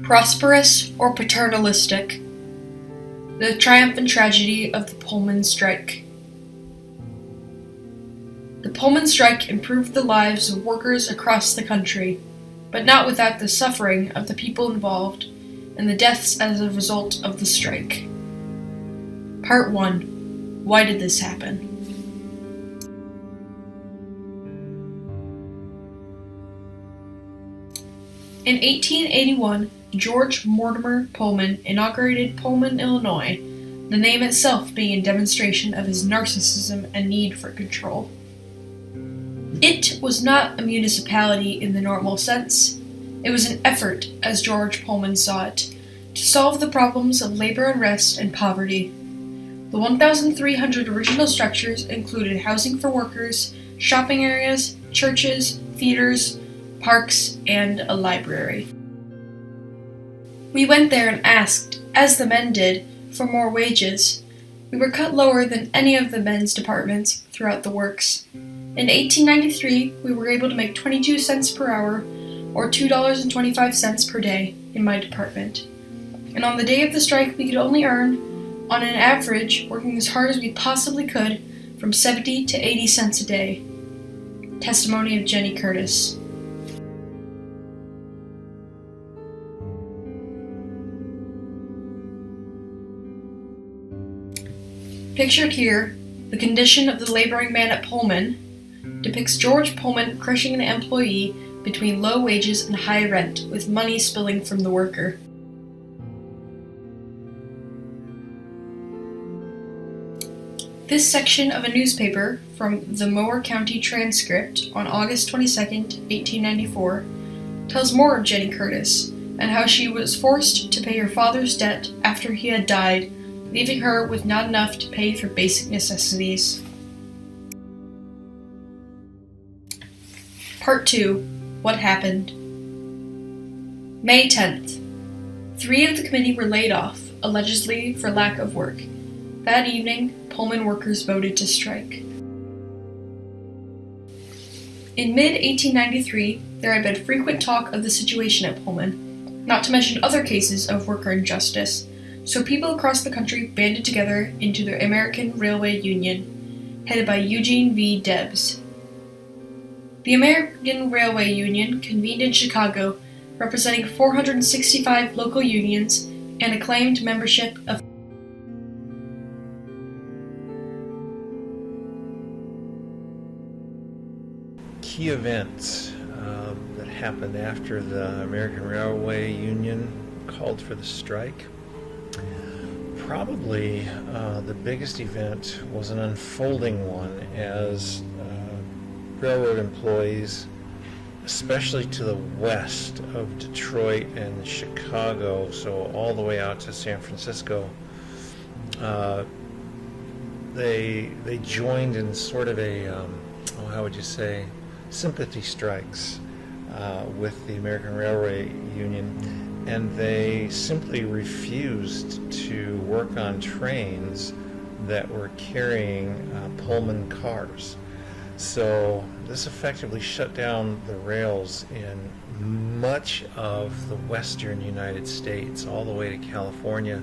Prosperous or paternalistic? The triumph and tragedy of the Pullman strike. The Pullman strike improved the lives of workers across the country, but not without the suffering of the people involved and the deaths as a result of the strike. Part 1. Why did this happen? In 1881, George Mortimer Pullman inaugurated Pullman, Illinois, the name itself being a demonstration of his narcissism and need for control. It was not a municipality in the normal sense. It was an effort, as George Pullman saw it, to solve the problems of labor unrest and poverty. The 1,300 original structures included housing for workers, shopping areas, churches, theaters, parks, and a library. We went there and asked, as the men did, for more wages. We were cut lower than any of the men's departments throughout the works. In 1893, we were able to make 22 cents per hour, or $2.25 per day, in my department. And on the day of the strike, we could only earn, on an average, working as hard as we possibly could, from 70 to 80 cents a day. Testimony of Jenny Curtis. Pictured here, the condition of the laboring man at Pullman depicts George Pullman crushing an employee between low wages and high rent, with money spilling from the worker. This section of a newspaper from the Mower County Transcript on August 22, 1894, tells more of Jenny Curtis and how she was forced to pay her father's debt after he had died, leaving her with not enough to pay for basic necessities. Part 2. What happened? May 10th. 3 of the committee were laid off, allegedly for lack of work. That evening, Pullman workers voted to strike. In mid-1893, there had been frequent talk of the situation at Pullman, not to mention other cases of worker injustice, so people across the country banded together into the American Railway Union, headed by Eugene V. Debs. The American Railway Union convened in Chicago, representing 465 local unions and a claimed membership of key events that happened after the American Railway Union called for the strike. Probably the biggest event was an unfolding one as railroad employees, especially to the west of Detroit and Chicago, so all the way out to San Francisco, they joined in sort of a, how would you say, sympathy strikes with the American Railway Union. And they simply refused to work on trains that were carrying Pullman cars. So this effectively shut down the rails in much of the western United States, all the way to California.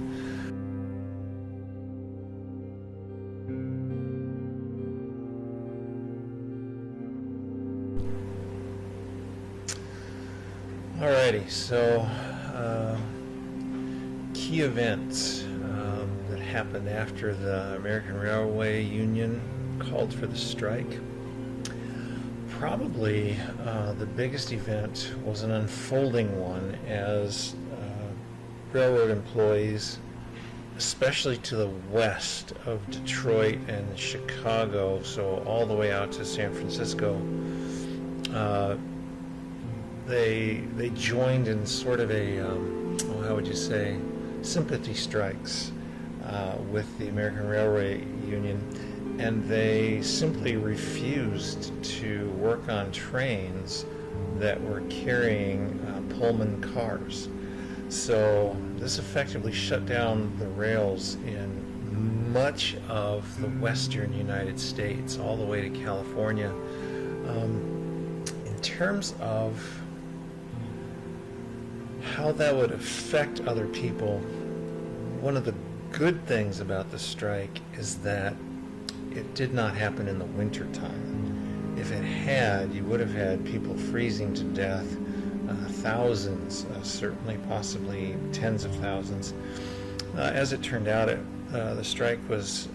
Alrighty, so key events that happened after the American Railway Union called for the strike. Probably the biggest event was an unfolding one as railroad employees, especially to the west of Detroit and Chicago, so all the way out to San Francisco, they joined in sort of a how would you say, sympathy strikes with the American Railway Union, and they simply refused to work on trains that were carrying Pullman cars. So this effectively shut down the rails in much of the western United States, all the way to California. In terms of how that would affect other people, one of the good things about the strike is that it did not happen in the winter time. If it had, you would have had people freezing to death, thousands, certainly possibly tens of thousands. As it turned out, the strike was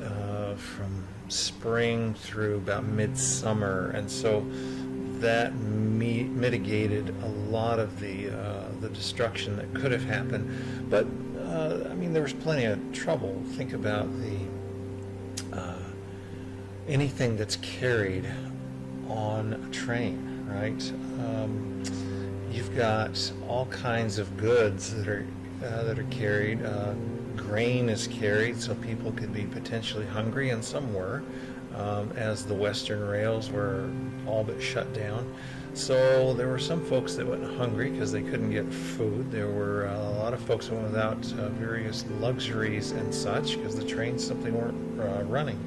from spring through about midsummer, and so that mitigated a lot of the destruction that could have happened. But I mean, there was plenty of trouble. Think about anything that's carried on a train, right? You've got all kinds of goods that are carried. Grain is carried, so people could be potentially hungry, and some were, as the western rails were all but shut down. So there were some folks that went hungry because they couldn't get food. There were a lot of folks that went without various luxuries and such because the trains simply weren't running.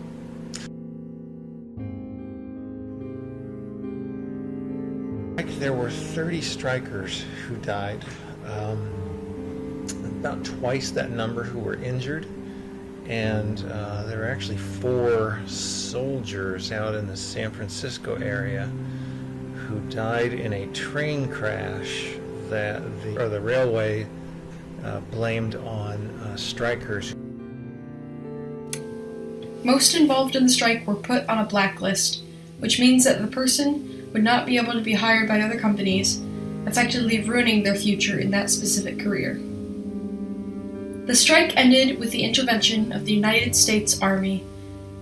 There were 30 strikers who died, about twice that number who were injured, and there were actually 4 soldiers out in the San Francisco area who died in a train crash that the railway blamed on strikers. Most involved in the strike were put on a blacklist, which means that the person would not be able to be hired by other companies, effectively ruining their future in that specific career. The strike ended with the intervention of the United States Army.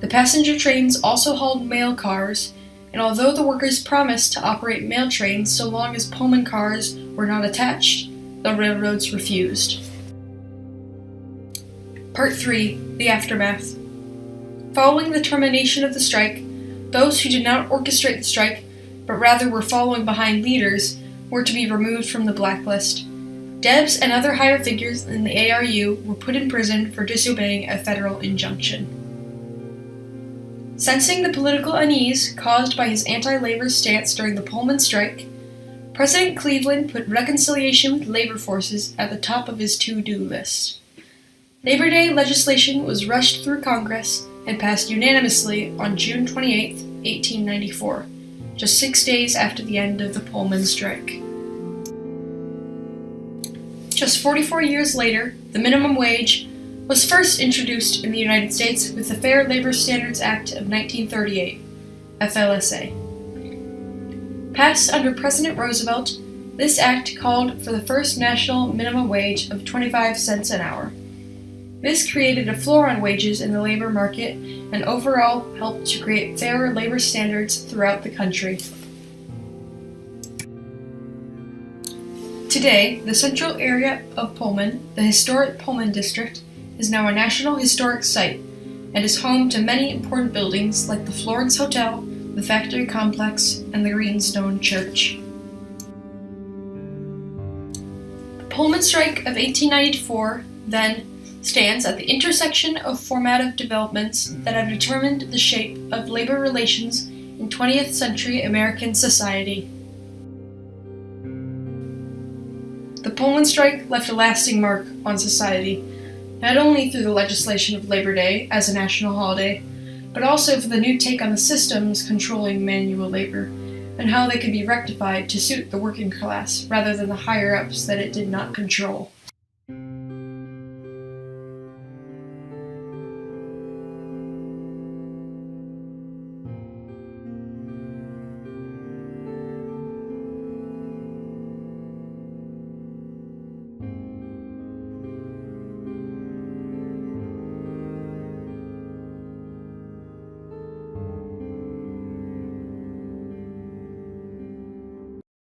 The passenger trains also hauled mail cars, and although the workers promised to operate mail trains so long as Pullman cars were not attached, the railroads refused. Part 3. The Aftermath. Following the termination of the strike, those who did not orchestrate the strike, but rather were following behind leaders, were to be removed from the blacklist. Debs and other higher figures in the ARU were put in prison for disobeying a federal injunction. Sensing the political unease caused by his anti-labor stance during the Pullman strike, President Cleveland put reconciliation with labor forces at the top of his to-do list. Labor Day legislation was rushed through Congress and passed unanimously on June 28, 1894. Just 6 days after the end of the Pullman strike. Just 44 years later, the minimum wage was first introduced in the United States with the Fair Labor Standards Act of 1938, FLSA. Passed under President Roosevelt, this act called for the first national minimum wage of 25 cents an hour. This created a floor on wages in the labor market and overall helped to create fairer labor standards throughout the country. Today, the central area of Pullman, the historic Pullman district, is now a National Historic Site and is home to many important buildings like the Florence Hotel, the Factory Complex, and the Greenstone Church. The Pullman strike of 1894, then, stands at the intersection of formative developments that have determined the shape of labor relations in 20th century American society. The Pullman strike left a lasting mark on society, not only through the legislation of Labor Day as a national holiday, but also for the new take on the systems controlling manual labor, and how they could be rectified to suit the working class rather than the higher-ups that it did not control.